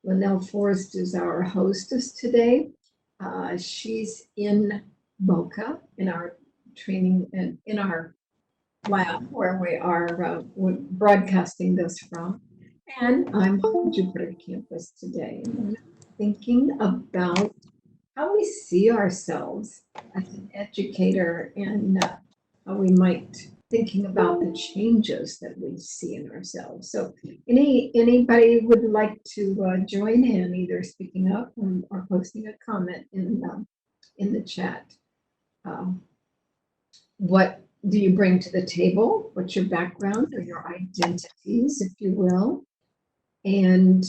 Linnell Forrest is our hostess today. She's in Boca in our training and in our lab where we are broadcasting this from. And I'm on Jupiter campus today. And I'm thinking about how we see ourselves as an educator and how we might thinking about the changes that we see in ourselves. So, anybody would like to join in, either speaking up or posting a comment in the chat. Um, what do you bring to the table? What's your background or your identities, if you will, and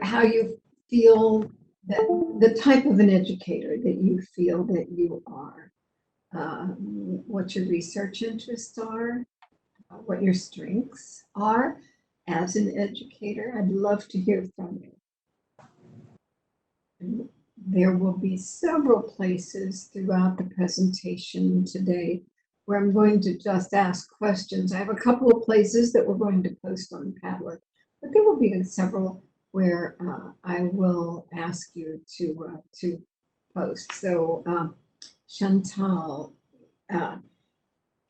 how you feel that the type of an educator that you feel that you are, what your research interests are, what your strengths are as an educator. I'd love to hear from you. And there will be several places throughout the presentation today where I'm going to just ask questions. I have a couple of places that we're going to post on Padlet, but there will be several where I will ask you to post. So Chantal,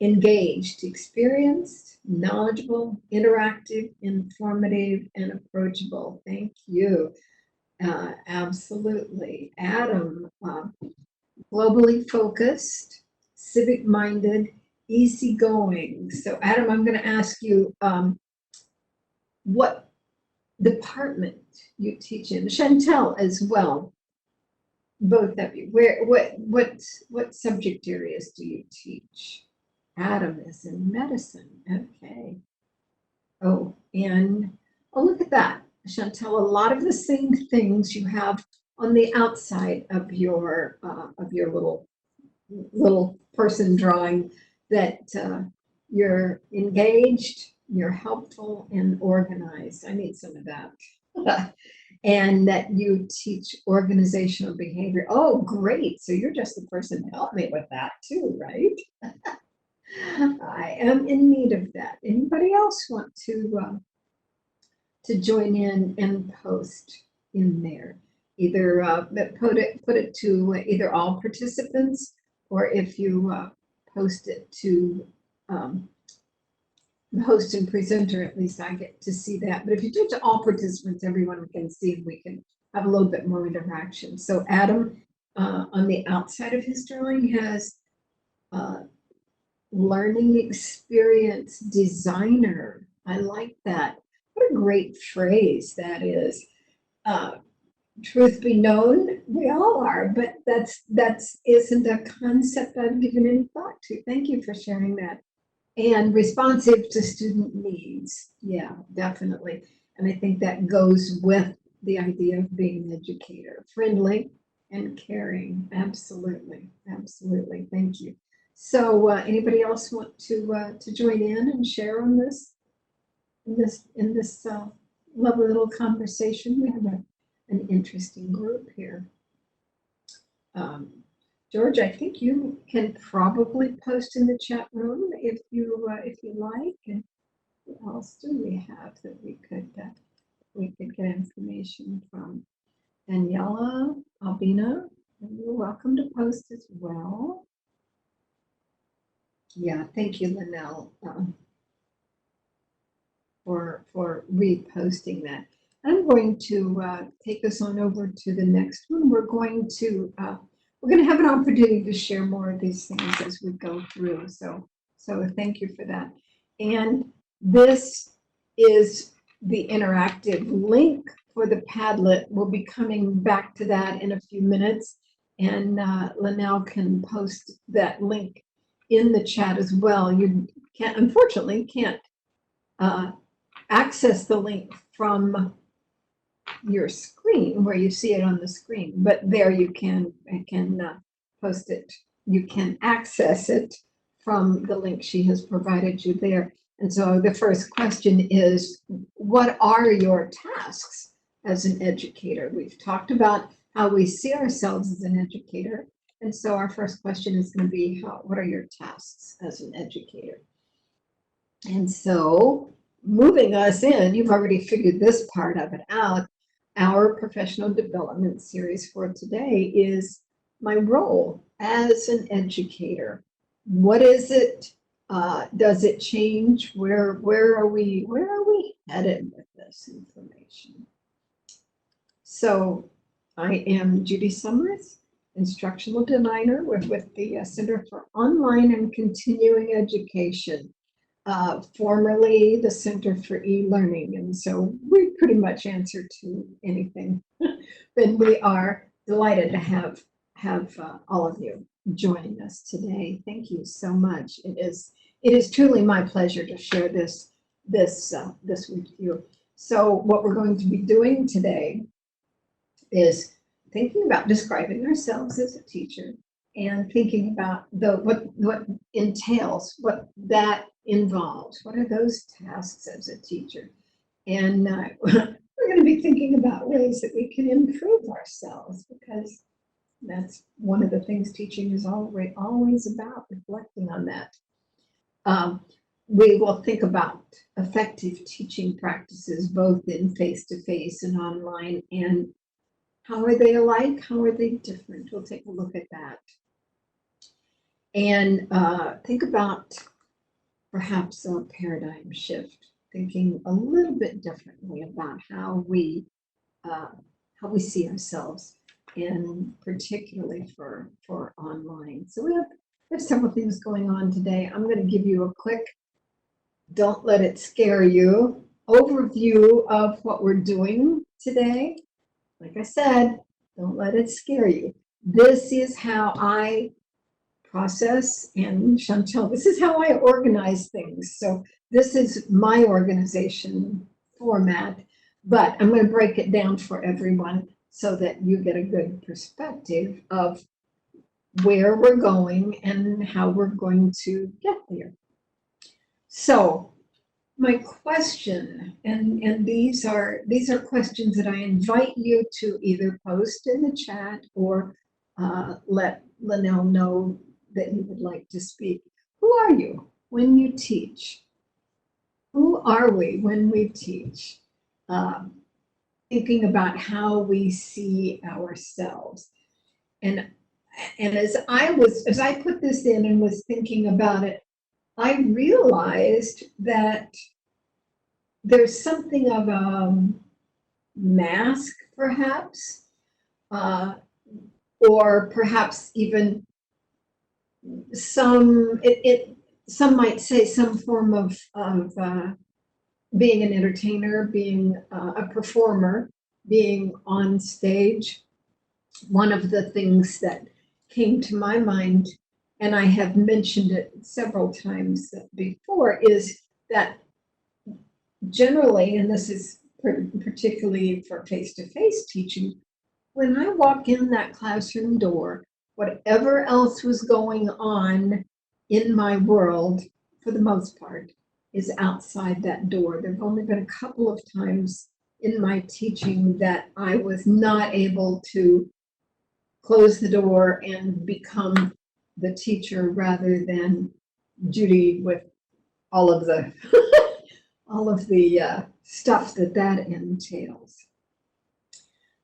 engaged, experienced, knowledgeable, interactive, informative, and approachable. Thank you. Absolutely. Adam, globally focused, civic minded, easygoing. So, Adam, I'm going to ask you what department you teach in. Chantel as well. Both of you. What subject areas do you teach? Adam is in medicine. Okay. Oh, and oh, look at that, Chantel. A lot of the same things you have on the outside of your little person drawing. That you're engaged, you're helpful, and organized. I need some of that. And that you teach organizational behavior. Oh, great! So you're just the person to help me with that too, right? I am in need of that. Anybody else want to join in and post in there? Either put it to either all participants, or if you post it to the host and presenter, at least I get to see that. But if you do it to all participants, everyone can see, and we can have a little bit more interaction. So Adam, on the outside of his drawing, has learning experience designer. I like that. What a great phrase that is. Uh, Truth be known, we all are, but that's isn't a concept I've given any thought to. Thank you for sharing that. And responsive to student needs. Yeah, definitely. And I think that goes with the idea of being an educator. Friendly and caring. Absolutely. Absolutely. Thank you. So anybody else want to join in and share on this lovely little conversation? We have an interesting group here. George, I think you can probably post in the chat room if you like. And what else do we have that we could get information from? Daniela, Albina, you're welcome to post as well. Yeah, thank you, Linnell, for reposting that. I'm going to take us on over to the next one. We're going to have an opportunity to share more of these things as we go through. So thank you for that. And this is the interactive link for the Padlet. We'll be coming back to that in a few minutes, and Linnell can post that link in the chat as well. You unfortunately can't access the link from your screen where you see it on the screen, but there you can post it. You can access it from the link she has provided you there. And so the first question is, what are your tasks as an educator? We've talked about how we see ourselves as an educator. And so our first question is going to be, what are your tasks as an educator? And so moving us in, you've already figured this part of it out. Our professional development series for today is my role as an educator. What is it? Does it change? Where are we headed with this information? So I am Judy Somers, instructional designer with the Center for Online and Continuing Education, formerly the Center for E-Learning. And so we pretty much answer to anything. But we are delighted to have all of you joining us today. Thank you so much. It is truly my pleasure to share this with you. So what we're going to be doing today is thinking about describing ourselves as a teacher and thinking about what entails, what that involves. What are those tasks as a teacher? And we're going to be thinking about ways that we can improve ourselves, because that's one of the things teaching is always about, reflecting on that. We will think about effective teaching practices, both in face-to-face and online, and how are they alike? How are they different? We'll take a look at that. And think about perhaps a paradigm shift, thinking a little bit differently about how we see ourselves, and particularly for online. So we have several things going on today. I'm going to give you a quick, don't let it scare you, overview of what we're doing today. Like I said, don't let it scare you. This is how I process, and Chantel, this is how I organize things. So this is my organization format, but I'm going to break it down for everyone so that you get a good perspective of where we're going and how we're going to get there. So my question, and these are questions that I invite you to either post in the chat or let Linnell know that you would like to speak. Who are you when you teach? Who are we when we teach? Thinking about how we see ourselves. And as I put this in and was thinking about it, I realized that there's something of a mask, perhaps, or perhaps even some might say some form of being an entertainer, being a performer, being on stage. One of the things that came to my mind, and I have mentioned it several times before, is that generally, and this is particularly for face-to-face teaching, when I walk in that classroom door, whatever else was going on in my world, for the most part, is outside that door. There have only been a couple of times in my teaching that I was not able to close the door and become the teacher rather than Judy, with all of the stuff that entails.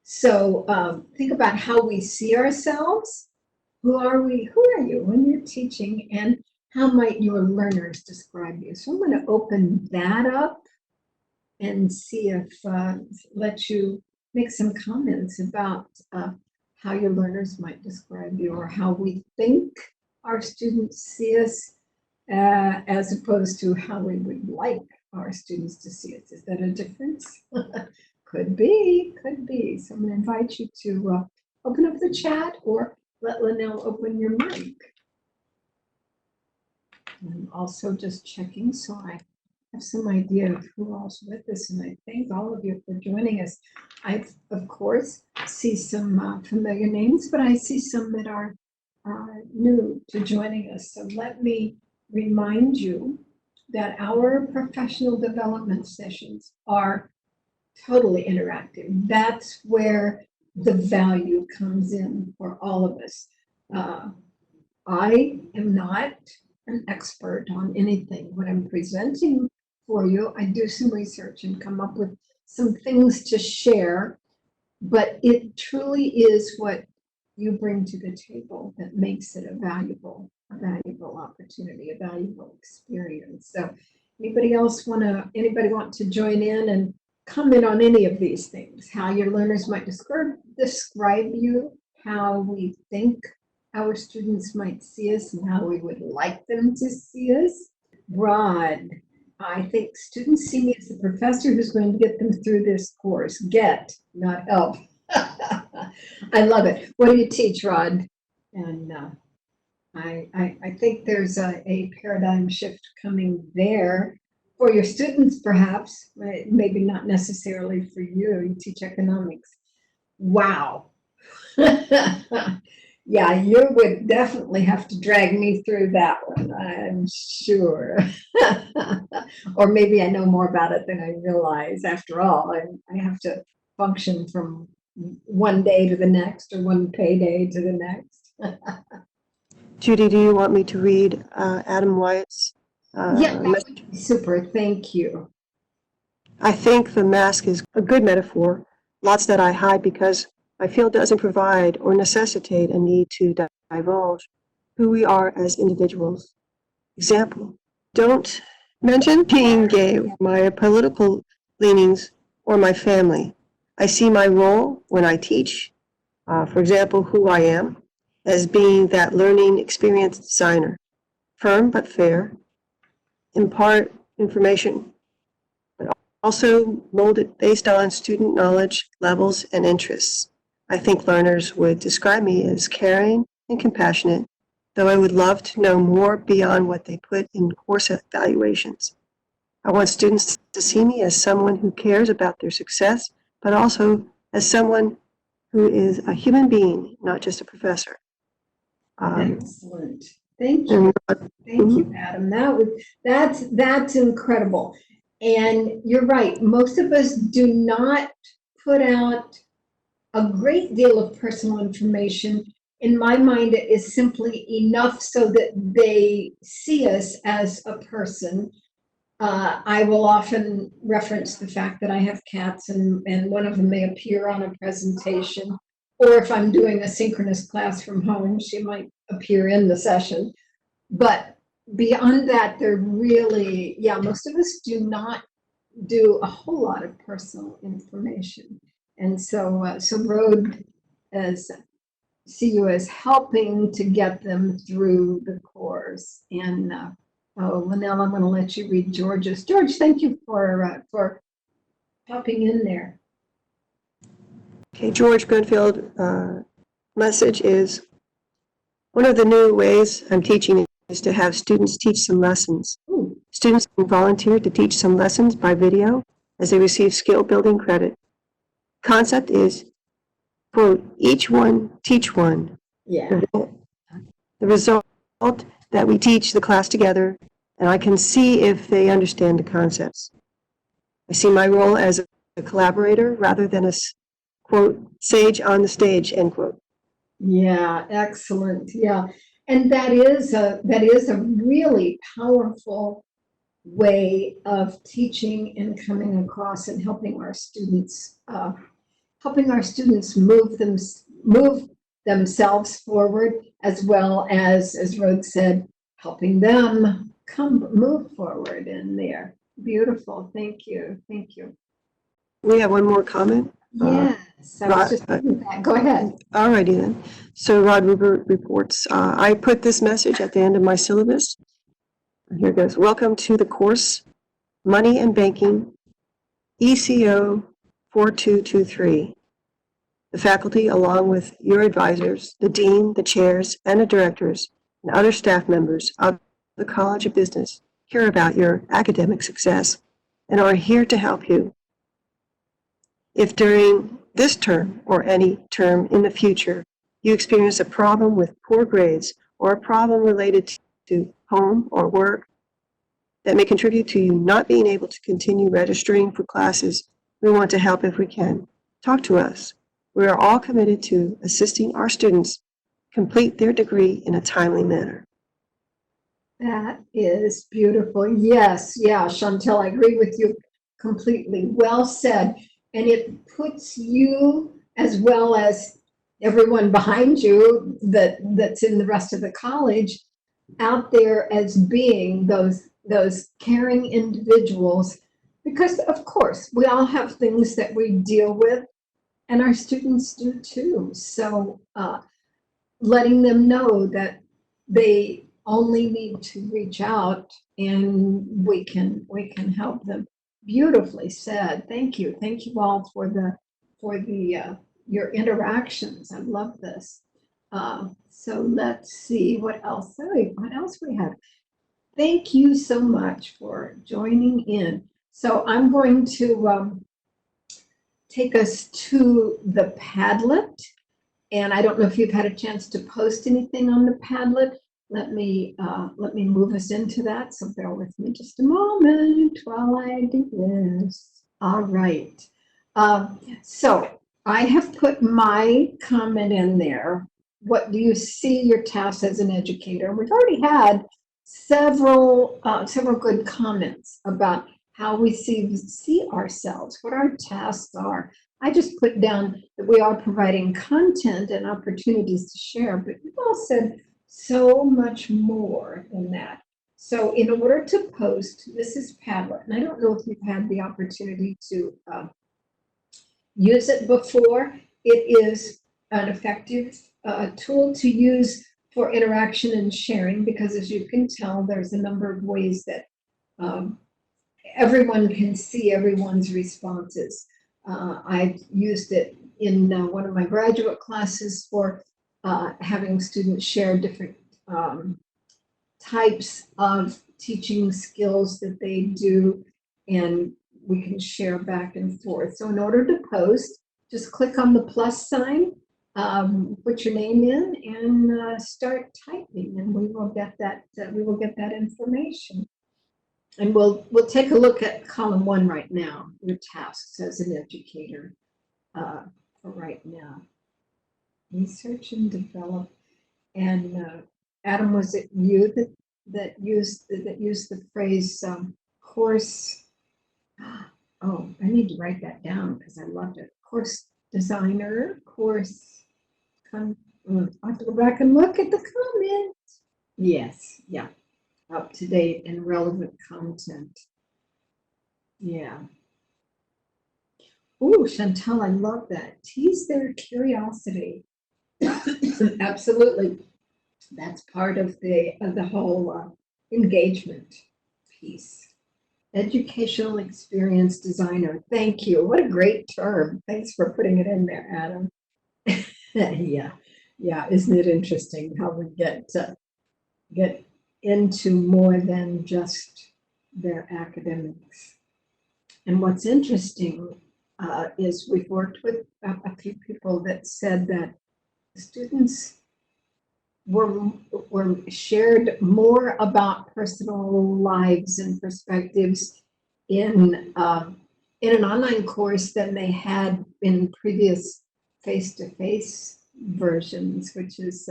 So think about how we see ourselves. Who are we? Who are you when you're teaching, and how might your learners describe you? So I'm going to open that up and see if let you make some comments about how your learners might describe you, or how we think our students see us, as opposed to how we would like our students to see us. Is that a difference? Could be. So I'm going to invite you to open up the chat, or let Linnell open your mic. I'm also just checking so I have some idea of who else with us, and I thank all of you for joining us. I, of course, see some familiar names, but I see some that are new to joining us. So let me remind you that our professional development sessions are totally interactive. That's where the value comes in for all of us. I am not an expert on anything. What I'm presenting for you. I do some research and come up with some things to share, but it truly is what you bring to the table that makes it a valuable opportunity, a valuable experience. So anybody want to join in and comment on any of these things, how your learners might describe you, how we think our students might see us and how we would like them to see us? Rod, I think students see me as the professor who's going to get them through this course. Get, not help. I love it. What do you teach, Rod? And I think there's a paradigm shift coming there for your students, perhaps, right? Maybe not necessarily for you. You teach economics. Wow. Yeah, you would definitely have to drag me through that one, I'm sure. Or maybe I know more about it than I realize. After all, I have to function from one day to the next or one payday to the next. Judy, do you want me to read Adam Wyatt's Yeah, that would be super. Thank you. I think the mask is a good metaphor. Lots that I hide because I feel doesn't provide or necessitate a need to divulge who we are as individuals. Example, don't mention being gay, my political leanings, or my family. I see my role when I teach, for example, who I am, as being that learning experience designer, firm but fair, impart information, but also mold it based on student knowledge, levels, and interests. I think learners would describe me as caring and compassionate, though I would love to know more beyond what they put in course evaluations. I want students to see me as someone who cares about their success, but also as someone who is a human being, not just a professor. Excellent. Thank you. Thank you, Adam. That's incredible. And you're right. Most of us do not put out a great deal of personal information. In my mind, it is simply enough so that they see us as a person. I will often reference the fact that I have cats and one of them may appear on a presentation. Or if I'm doing a synchronous class from home, she might appear in the session. But beyond that, they're really, most of us do not do a whole lot of personal information. And so, Road see you as helping to get them through the course. And Linnell, I'm going to let you read George's. George, thank you for popping in there. Okay, George Grunfeld message is, one of the new ways I'm teaching is to have students teach some lessons. Ooh. Students can volunteer to teach some lessons by video as they receive skill building credit. Concept is, quote, each one teach one. Yeah. The result that we teach the class together, and I can see if they understand the concepts. I see my role as a collaborator rather than a, quote, sage on the stage, end quote. Yeah, excellent. Yeah. And that is a really powerful way of teaching and coming across and helping our students move themselves forward, as well as Rhoda said, helping them move forward in there. Beautiful. Thank you. Thank you. We have one more comment. Yes, I was just thinking that. Go ahead. All righty then. So Rod Ruber reports, I put this message at the end of my syllabus. Here it goes. Welcome to the course, Money and Banking, ECO 4223. The faculty, along with your advisors, the dean, the chairs, and the directors, and other staff members of the College of Business, care about your academic success and are here to help you. If during this term or any term in the future you experience a problem with poor grades or a problem related to home or work that may contribute to you not being able to continue registering for classes, we want to help if we can. Talk to us. We are all committed to assisting our students complete their degree in a timely manner. That is beautiful. Yes, yeah, Chantel, I agree with you completely. Well said. And it puts you as well as everyone behind you that's in the rest of the college out there as being those caring individuals. Because of course, we all have things that we deal with, and our students do too. So letting them know that they only need to reach out and we can help them. Beautifully said. Thank you all for the your interactions. I love this. So let's see what else. What else we have. Thank you so much for joining in. So I'm going to take us to the Padlet. And I don't know if you've had a chance to post anything on the Padlet. Let me move us into that. So bear with me just a moment while I do this. All right. So I have put my comment in there. What do you see your tasks as an educator? We've already had several good comments about how we see ourselves, what our tasks are. I just put down that we are providing content and opportunities to share, but you've all said so much more than that. So in order to post, this is Padlet, and I don't know if you've had the opportunity to use it before. It is an effective tool to use for interaction and sharing because, as you can tell, there's a number of ways that um, everyone can see everyone's responses. I've used it in one of my graduate classes for having students share different types of teaching skills that they do, and we can share back and forth. So in order to post, just click on the plus sign, put your name in, and start typing, and we will get that information. And we'll take a look at column 1 right now, your tasks as an educator for right now. Research and develop. And Adam, was it you that used the phrase course? Oh, I need to write that down because I loved it. Course designer, course. I'll have to go back and look at the comment. Yes, yeah, up to date and relevant content. Yeah. Oh, Chantel, I love that. Tease their curiosity. Absolutely. That's part of the whole engagement piece. Educational experience designer. Thank you. What a great term. Thanks for putting it in there, Adam. Yeah, yeah. Isn't it interesting how we get into more than just their academics? And what's interesting is we've worked with a few people that said that students were shared more about personal lives and perspectives in an online course than they had in previous face-to-face versions, which is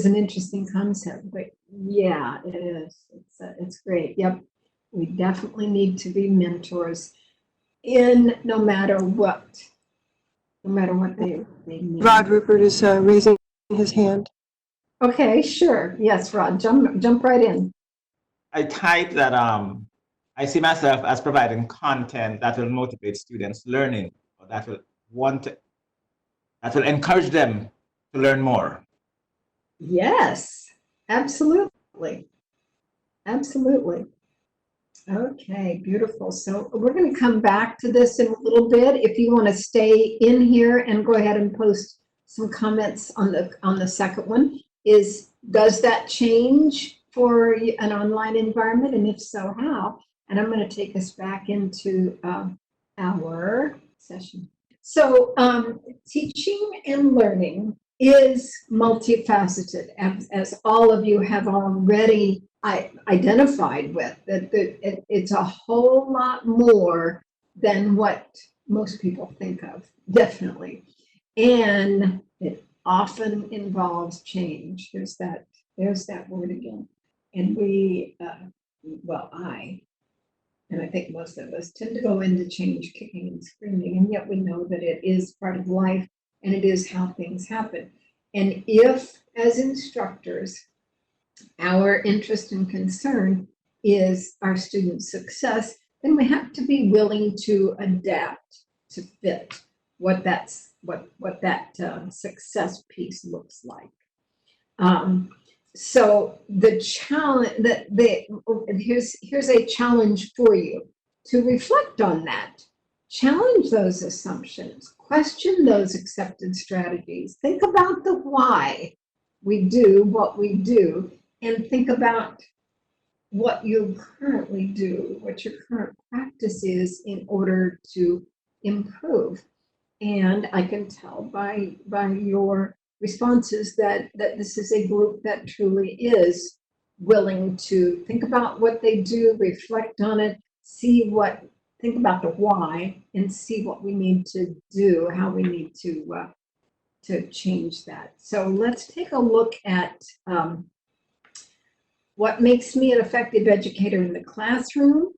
an interesting concept. But yeah, it is. It's great. Yep, we definitely need to be mentors in no matter what they need. Rod Rupert is raising his hand. Okay, sure. Yes, Rod, jump right in. I type that I see myself as providing content that will motivate students learning, or that will encourage them to learn more. Yes, absolutely. Absolutely. Okay, beautiful. So we're going to come back to this in a little bit. If you want to stay in here and go ahead and post some comments on the second one, does that change for an online environment? And if so, how? And I'm going to take us back into our session. So teaching and learning is multifaceted, as all of you have already identified with, that it's a whole lot more than what most people think of, definitely. And it often involves change. There's that word again. And we, well, and I think most of us tend to go into change kicking and screaming, and yet we know that it is part of life and it is how things happen. And if, as instructors, our interest and concern is our students' success, then we have to be willing to adapt to fit what that success piece looks like. So the challenge here's a challenge for you to reflect on that. Challenge those assumptions, question those accepted strategies, think about the why we do what we do, and think about what you currently do, what your current practice is in order to improve. And I can tell by your responses that this is a group that truly is willing to think about what they do, reflect on it, think about the why, and see what we need to do, how we need to change that. So let's take a look at what makes me an effective educator in the classroom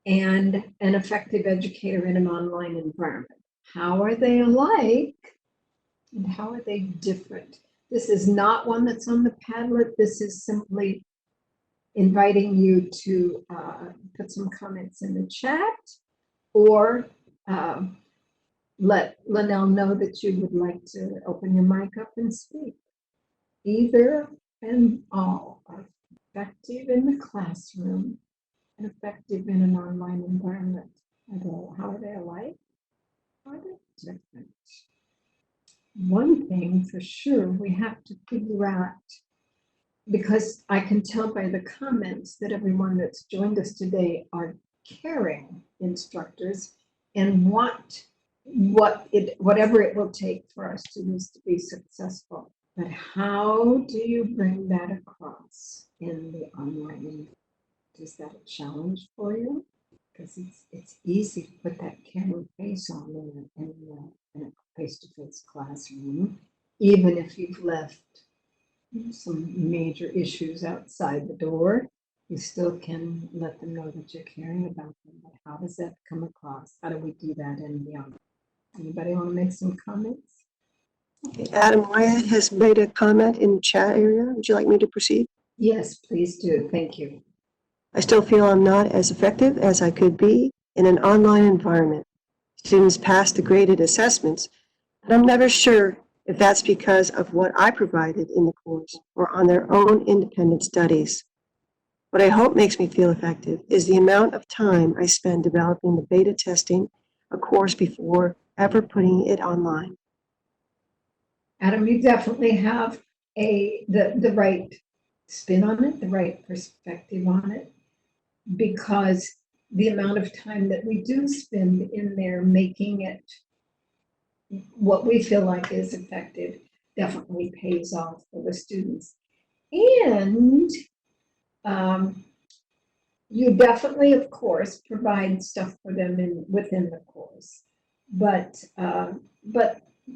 and an effective educator in an online environment. How are they alike and how are they different? This is not one that's on the Padlet. This is simply inviting you to put some comments in the chat or let Linnell know that you would like to open your mic up and speak. Either and all are effective in the classroom and effective in an online environment. How are they alike? How are they different? One thing for sure we have to figure out, because I can tell by the comments that everyone that's joined us today are caring instructors and want whatever it will take for our students to be successful. But how do you bring that across in the online environment? Is that a challenge for you? Because it's easy to put that caring face on in a face-to-face classroom, even if you've left some major issues outside the door. You still can let them know that you're caring about them. But how does that come across? How do we do that in the online? Anybody want to make some comments? Okay, Adam Wyatt has made a comment in the chat area. Would you like me to proceed? Yes, please do. Thank you. I still feel I'm not as effective as I could be in an online environment. Students pass the graded assessments, and I'm never sure if that's because of what I provided in the course or on their own independent studies. What I hope makes me feel effective is the amount of time I spend developing the beta testing a course before ever putting it online. Adam, you definitely have the right spin on it, the right perspective on it, because the amount of time that we do spend in there making it what we feel like is effective definitely pays off for the students. And you definitely, of course, provide stuff for them within the course. But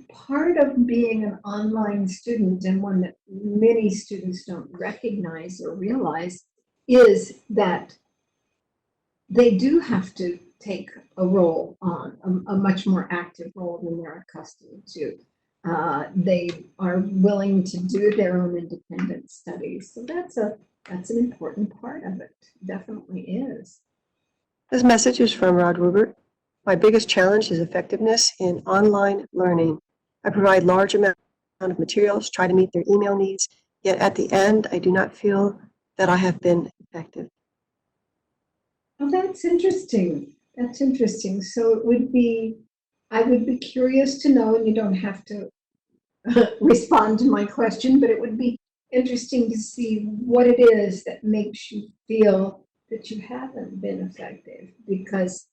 part of being an online student, and one that many students don't recognize or realize, is that they do have to take a role on a much more active role than they're accustomed to. They are willing to do their own independent studies. So that's an important part of it. Definitely is. This message is from Rod Rubert. My biggest challenge is effectiveness in online learning. I provide large amount of materials, try to meet their email needs, yet at the end, I do not feel that I have been effective. Oh, that's interesting. That's interesting. So I would be curious to know, and you don't have to respond to my question, but it would be interesting to see what it is that makes you feel that you haven't been effective, because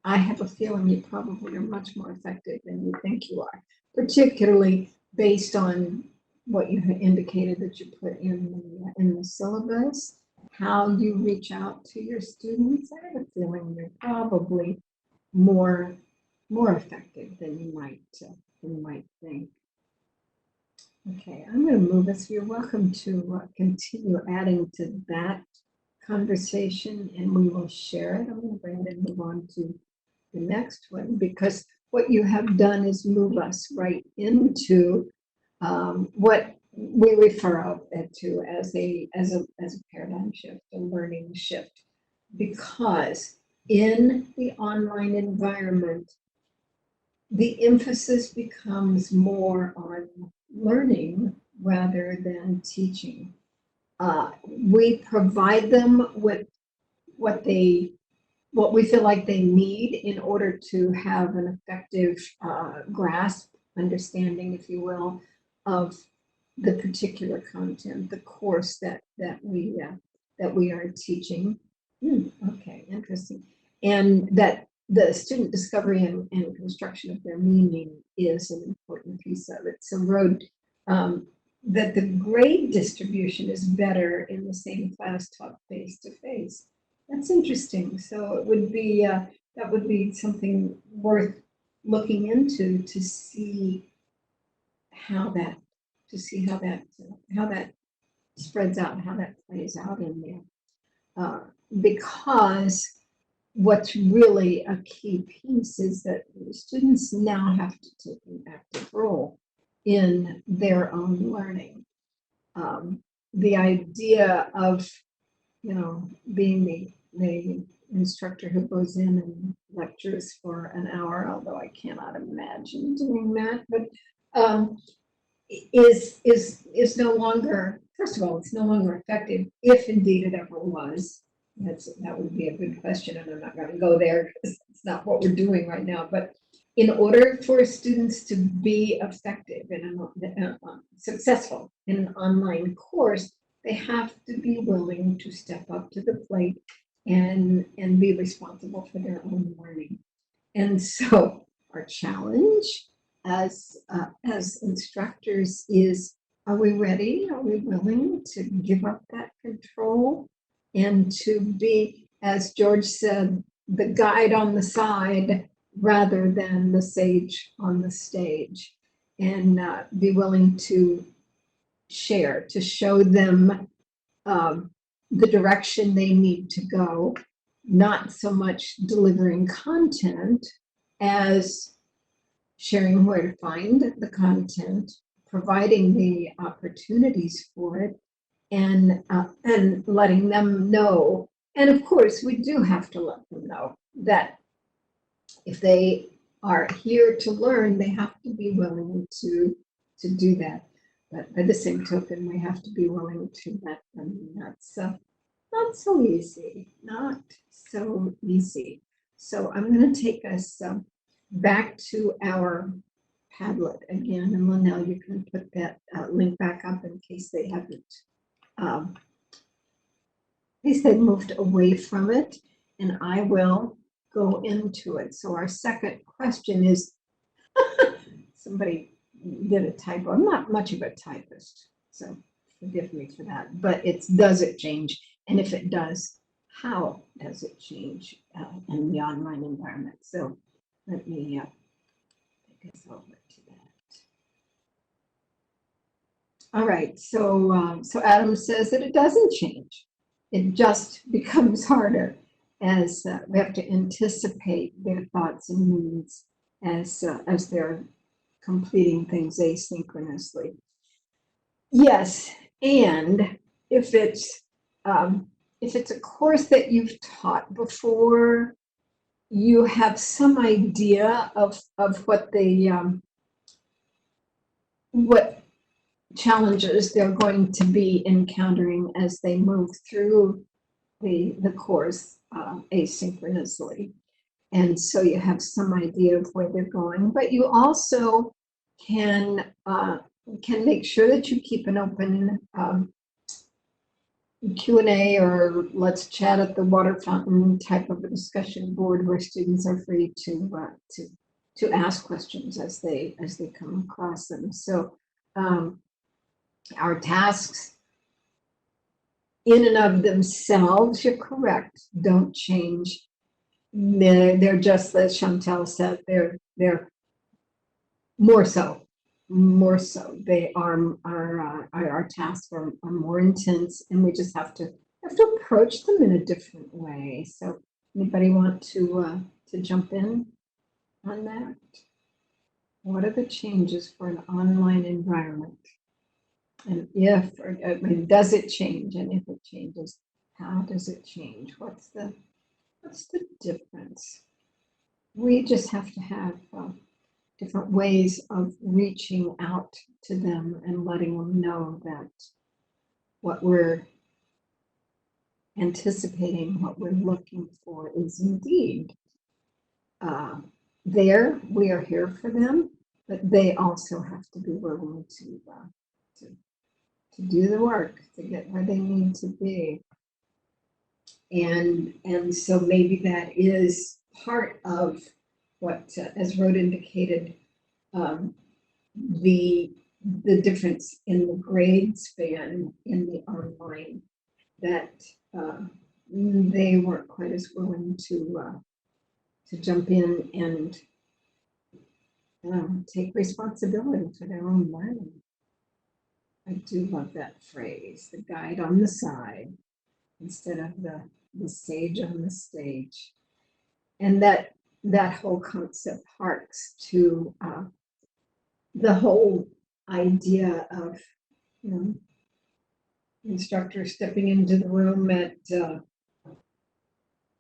I have a feeling you probably are much more effective than you think you are, particularly based on what you had indicated that you put in the syllabus, how you reach out to your students. I have a feeling you're probably more effective than you might think. Okay, I'm going to move us. You're welcome to continue adding to that conversation, and we will share it. I'm going to bring it and move on to the next one, because what you have done is move us right into what we refer to as a paradigm shift, a learning shift, because in the online environment, the emphasis becomes more on learning rather than teaching. We provide them with what they what we feel like they need in order to have an effective grasp, understanding, if you will, of the particular content, the course that we are teaching. Okay, interesting. And that the student discovery and construction of their meaning is an important piece of it. So Road, that the grade distribution is better in the same class taught face to face. That's interesting. So it would be that would be something worth looking into to see how that how that spreads out, how that plays out in there. Because what's really a key piece is that the students now have to take an active role in their own learning. The idea of, being the instructor who goes in and lectures for an hour, although I cannot imagine doing that, but is no longer, first of all, it's no longer effective, if indeed it ever was. That would be a good question, and I'm not going to go there because it's not what we're doing right now. But in order for students to be effective and successful in an online course, they have to be willing to step up to the plate and be responsible for their own learning. And so our challenge as instructors is, are we ready? Are we willing to give up that control and to be, as George said, the guide on the side rather than the sage on the stage, and be willing to share, to show them the direction they need to go, not so much delivering content as sharing where to find the content, providing the opportunities for it, and letting them know. And of course, we do have to let them know that if they are here to learn, they have to be willing to do that. But by the same token, we have to be willing to let them know. That's not so easy, not so easy. So I'm going to take us back to our Padlet again, and Linnell, you can put that link back up in case they haven't, in case they've moved away from it, and I will go into it. So our second question is, somebody did a typo. I'm not much of a typist, so forgive me for that, but it's, does it change? And if it does, how does it change in the online environment? So let me take us over to that. All right, so Adam says that it doesn't change. It just becomes harder as we have to anticipate their thoughts and needs as they're completing things asynchronously. Yes, and if it's a course that you've taught before, you have some idea of what the what challenges they're going to be encountering as they move through the course asynchronously. And so you have some idea of where they're going, but you also can make sure that you keep an open Q&A, or let's chat at the water fountain type of a discussion board where students are free to ask questions as they come across them. So our tasks in and of themselves, you're correct, don't change. They're just, as Chantel said, they're more so more so. Our tasks are more intense, and we just have to approach them in a different way. So, anybody want to jump in on that? What are the changes for an online environment? And if, or, I mean, does it change? And if it changes, how does it change? What's the difference? We just have to have different ways of reaching out to them and letting them know that what we're anticipating, what we're looking for is indeed there. We are here for them, but they also have to be willing to do the work to get where they need to be. And so maybe that is part of what, as Rhoda indicated, the difference in the grade span in the online, that they weren't quite as willing to jump in and take responsibility for their own learning. I do love that phrase, the guide on the side instead of the sage on the stage. And that whole concept harks to the whole idea of, you know, instructor stepping into the room at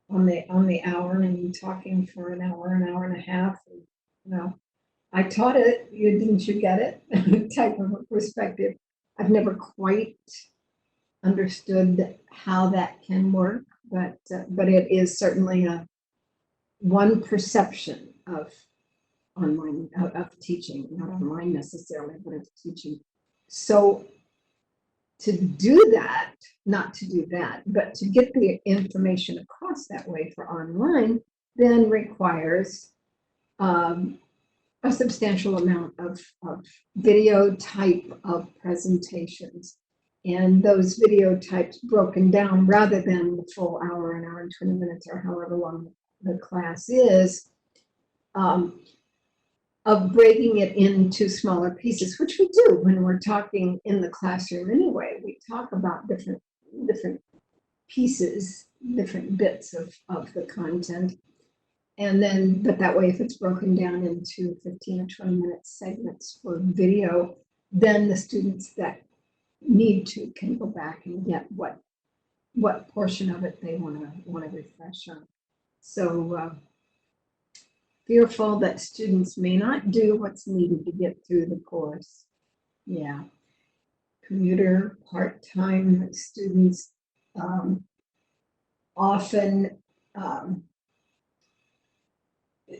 on the hour and talking for an hour and a half. And, you know, I taught it. Didn't you get it? Type of a perspective. I've never quite understood how that can work, but it is certainly one perception of online of teaching, not online necessarily, but of teaching. So to do that, not to do that, but to get the information across that way for online, then requires a substantial amount of video type of presentations. And those video types broken down rather than the full hour, an hour and 20 minutes, or however long the class is, of breaking it into smaller pieces, which we do when we're talking in the classroom anyway. We talk about different pieces, different bits of the content. And then, but that way, if it's broken down into 15 or 20 minute segments for video, then the students that need to can go back and get what portion of it they want to refresh on. So fearful that students may not do what's needed to get through the course. Yeah. Commuter, part-time students, often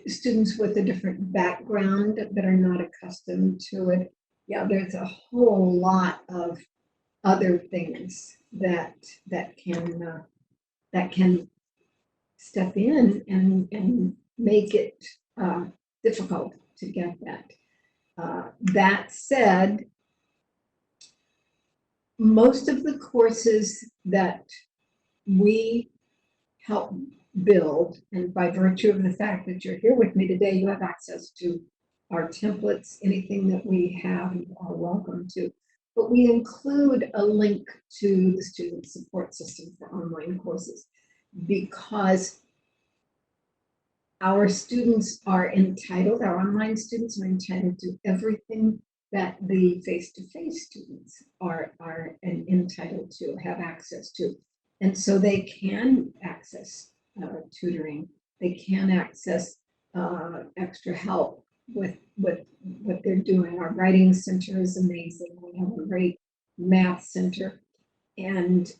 students with a different background that are not accustomed to it. Yeah, there's a whole lot of other things that can step in and make it difficult to get that. That said, most of the courses that we help build, and by virtue of the fact that you're here with me today, you have access to our templates. Anything that we have, you are welcome to. But we include a link to the student support system for online courses, because our students are entitled, our online students are entitled to everything that the face-to-face students are entitled to, have access to. And so they can access tutoring, they can access extra help with what they're doing. Our writing center is amazing. We have a great math center, and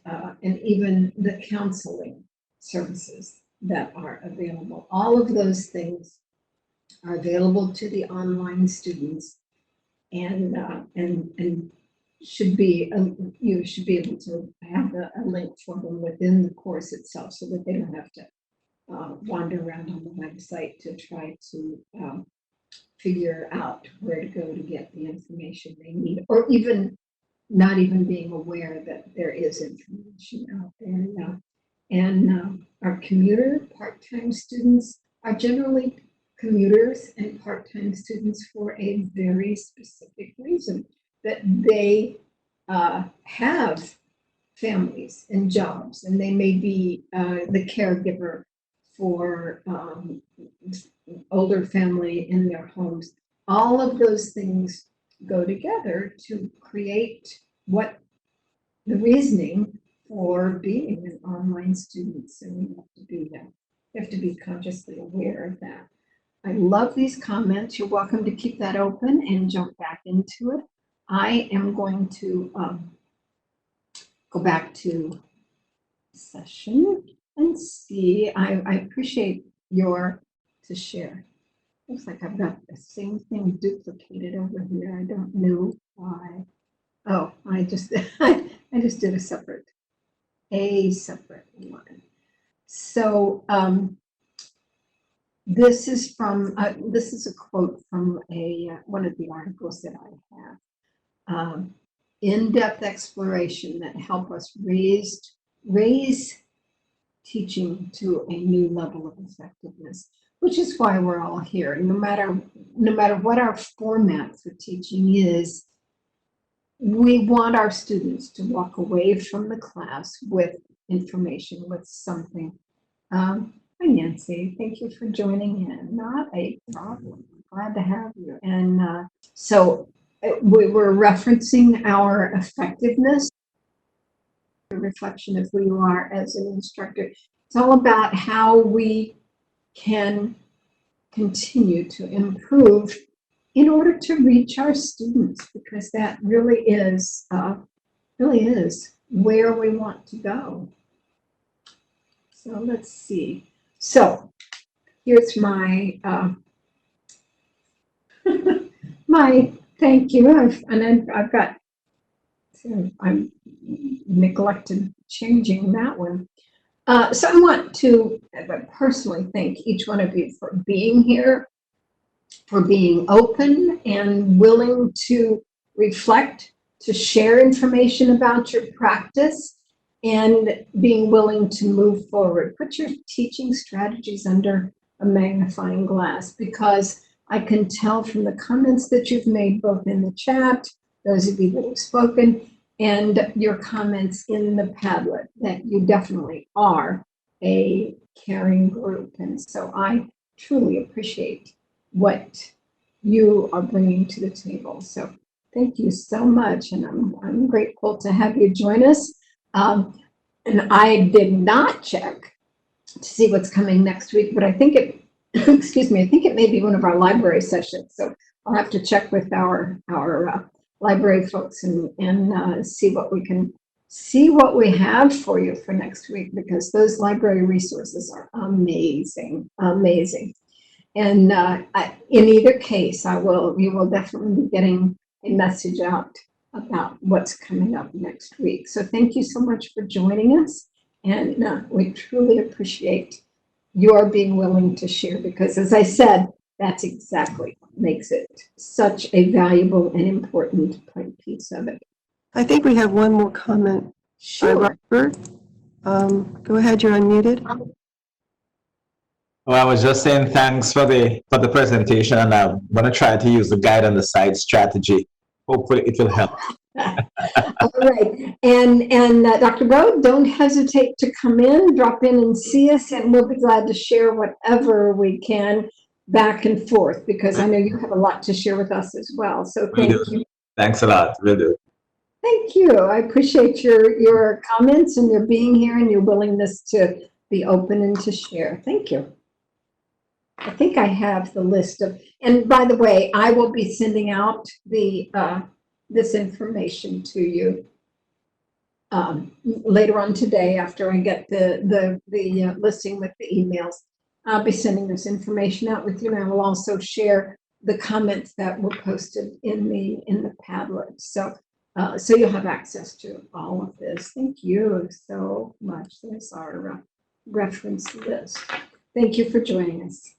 even the counseling services that are available. All of those things are available to the online students, and should be you should be able to have a link for them within the course itself, so that they don't have to wander around on the website to try to figure out where to go to get the information they need, or even not even being aware that there is information out there now. And our commuter part-time students are generally commuters and part-time students for a very specific reason, that they have families and jobs, and they may be the caregiver for older family in their homes. All of those things go together to create what the reasoning for being an online student. So you have to be consciously aware of that. I love these comments. You're welcome to keep that open and jump back into it. I am going to go back to session and see. I appreciate your to share. Looks like I've got the same thing duplicated over here. I don't know why. Oh, I just I just did a separate one. So this is from this is a quote from one of the articles that I have. In-depth exploration that help us raise teaching to a new level of effectiveness, which is why we're all here. No matter what our format for teaching is, we want our students to walk away from the class with information, with something. Hi, Nancy. Thank you for joining in. Not a problem. Glad to have you. And so we were referencing our effectiveness, a reflection of who you are as an instructor. It's all about how we can continue to improve in order to reach our students, because that really is where we want to go. So let's see. So here's my my thank you. I've got, I'm neglected changing that one. So I want to personally thank each one of you for being here, for being open and willing to reflect, to share information about your practice, and being willing to move forward. Put your teaching strategies under a magnifying glass, because I can tell from the comments that you've made, both in the chat, those of you that have spoken, and your comments in the Padlet, that you definitely are a caring group. And so I truly appreciate what you are bringing to the table. So thank you so much, and I'm grateful to have you join us. And I did not check to see what's coming next week, but I think it, excuse me, I think it may be one of our library sessions. So I'll have to check with our library folks and see what we have for you for next week, because those library resources are amazing, amazing. And in either case, you will definitely be getting a message out about what's coming up next week. So thank you so much for joining us. And we truly appreciate your being willing to share, because as I said, that's exactly what makes it such a valuable and important piece of it. I think we have one more comment. Sure. Robert, go ahead, you're unmuted. Well, I was just saying thanks for the presentation, and I'm going to try to use the guide on the side strategy. Hopefully it will help. All right. And Dr. Rowe, don't hesitate to come in, drop in and see us, and we'll be glad to share whatever we can back and forth, because I know you have a lot to share with us as well. So thank you. Thanks a lot. Will do. Thank you. I appreciate your comments and your being here and your willingness to be open and to share. Thank you. I think I have the list of, and by the way, I will be sending out this information to you later on today after I get the listing with the emails. I'll be sending this information out with you, and I will also share the comments that were posted in the Padlet. So you'll have access to all of this. Thank you so much. There's our reference list. Thank you for joining us.